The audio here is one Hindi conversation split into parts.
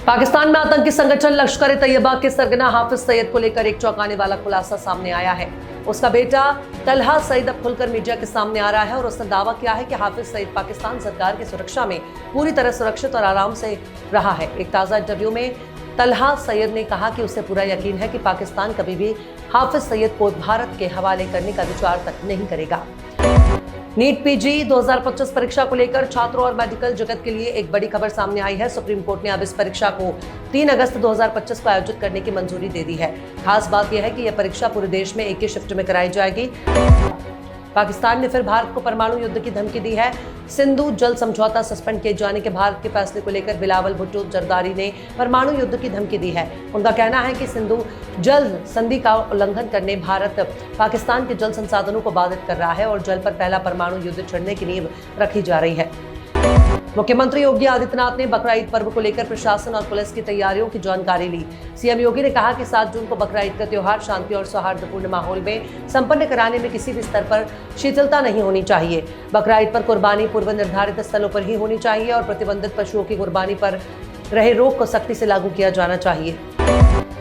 पाकिस्तान में आतंकी संगठन लश्कर-ए-तैयबा के सरगना हाफिज सईद को लेकर एक चौंकाने वाला खुलासा सामने आया है। उसका बेटा तलहा सईद अब खुलकर मीडिया के सामने आ रहा है और उसने दावा किया है कि हाफिज सईद पाकिस्तान सरकार की सुरक्षा में पूरी तरह सुरक्षित और आराम से रहा है। एक ताजा इंटरव्यू में तलहा सईद ने कहा कि उसे पूरा यकीन है कि पाकिस्तान कभी भी हाफिज सईद को भारत के हवाले करने का विचार तक नहीं करेगा। नीट पीजी 2025 परीक्षा को लेकर छात्रों और मेडिकल जगत के लिए एक बड़ी खबर सामने आई है। सुप्रीम कोर्ट ने अब इस परीक्षा को 3 अगस्त 2025 को आयोजित करने की मंजूरी दे दी है। खास बात यह है कि यह परीक्षा पूरे देश में एक ही शिफ्ट में कराई जाएगी। पाकिस्तान ने फिर भारत को परमाणु युद्ध की धमकी दी है। सिंधु जल समझौता सस्पेंड किए जाने के भारत के फैसले को लेकर बिलावल भुट्टो जरदारी ने परमाणु युद्ध की धमकी दी है। उनका कहना है कि सिंधु जल संधि का उल्लंघन करने भारत पाकिस्तान के जल संसाधनों को बाधित कर रहा है और जल पर पहला परमाणु युद्ध छिड़ने की नींव रखी जा रही है। मुख्यमंत्री योगी आदित्यनाथ ने बकरा ईद पर्व को लेकर प्रशासन और पुलिस की तैयारियों की जानकारी ली। सीएम योगी ने कहा कि 7 जून को बकरा ईद का त्योहार शांति और सौहार्दपूर्ण माहौल में संपन्न कराने में किसी भी स्तर पर शिथिलता नहीं होनी चाहिए। बकरा ईद पर कुर्बानी पूर्व निर्धारित स्थलों पर ही होनी चाहिए और प्रतिबंधित पशुओं की कुर्बानी पर रहे रोक को सख्ती से लागू किया जाना चाहिए।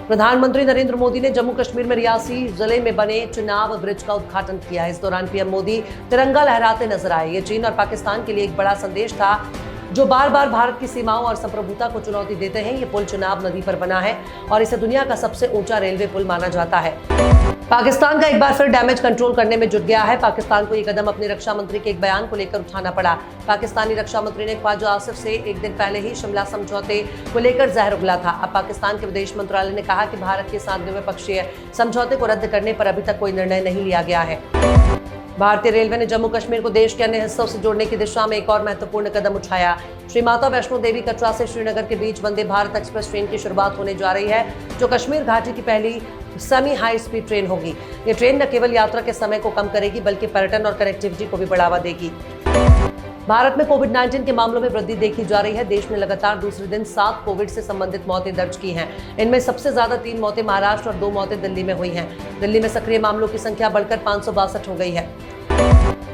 प्रधानमंत्री नरेंद्र मोदी ने जम्मू कश्मीर में रियासी जिले में बने चुनाव ब्रिज का उद्घाटन किया। इस दौरान पीएम मोदी तिरंगा लहराते नजर आए। ये चीन और पाकिस्तान के लिए एक बड़ा संदेश था जो बार बार भारत की सीमाओं और संप्रभुता को चुनौती देते हैं। ये पुल चुनाव नदी पर बना है और इसे दुनिया का सबसे ऊंचा रेलवे पुल माना जाता है। पाकिस्तान का एक बार फिर डैमेज कंट्रोल करने में जुट गया है। पाकिस्तान को ये कदम अपने रक्षा मंत्री के एक बयान को लेकर उठाना पड़ा। पाकिस्तानी रक्षा मंत्री ने ख्वाजा आसिफ से एक दिन पहले ही शिमला समझौते को लेकर जहर उगला था। अब पाकिस्तान के विदेश मंत्रालय ने कहा कि भारत के साथ द्विपक्षीय समझौते को रद्द करने पर अभी तक कोई निर्णय नहीं लिया गया है। भारतीय रेलवे ने जम्मू कश्मीर को देश के अन्य हिस्सों से जोड़ने की दिशा में एक और महत्वपूर्ण कदम उठाया। श्री माता वैष्णो देवी कटरा से श्रीनगर के बीच वंदे भारत एक्सप्रेस ट्रेन की शुरुआत होने जा रही है, जो कश्मीर घाटी की पहली सेमी हाई स्पीड ट्रेन होगी। ये ट्रेन न केवल यात्रा के समय को कम करेगी बल्कि पर्यटन और कनेक्टिविटी को भी बढ़ावा देगी। भारत में कोविड-19 के मामलों में वृद्धि देखी जा रही है। देश में लगातार दूसरे दिन 7 कोविड से संबंधित मौतें दर्ज की हैं। इनमें सबसे ज्यादा 3 मौतें महाराष्ट्र और 2 मौतें दिल्ली में हुई हैं। दिल्ली में सक्रिय मामलों की संख्या बढ़कर 562 हो गई है।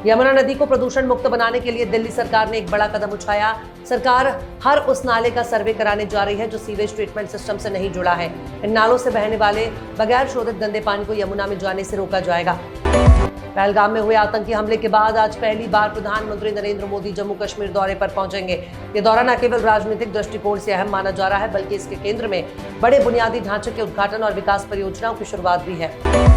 यमुना नदी को प्रदूषण मुक्त बनाने के लिए दिल्ली सरकार ने एक बड़ा कदम उठाया। सरकार हर उस नाले का सर्वे कराने जा रही है जो सीवेज ट्रीटमेंट सिस्टम से नहीं जुड़ा है। इन नालों से बहने वाले बगैर शोधित गंदे पानी को यमुना में जाने से रोका जाएगा। पहलगाम में हुए आतंकी हमले के बाद आज पहली बार प्रधानमंत्री नरेंद्र मोदी जम्मू कश्मीर दौरे पर पहुंचेंगे। ये दौरा न केवल राजनीतिक दृष्टिकोण से अहम माना जा रहा है बल्कि इसके केंद्र में बड़े बुनियादी ढांचे के उद्घाटन और विकास परियोजनाओं की शुरुआत भी है।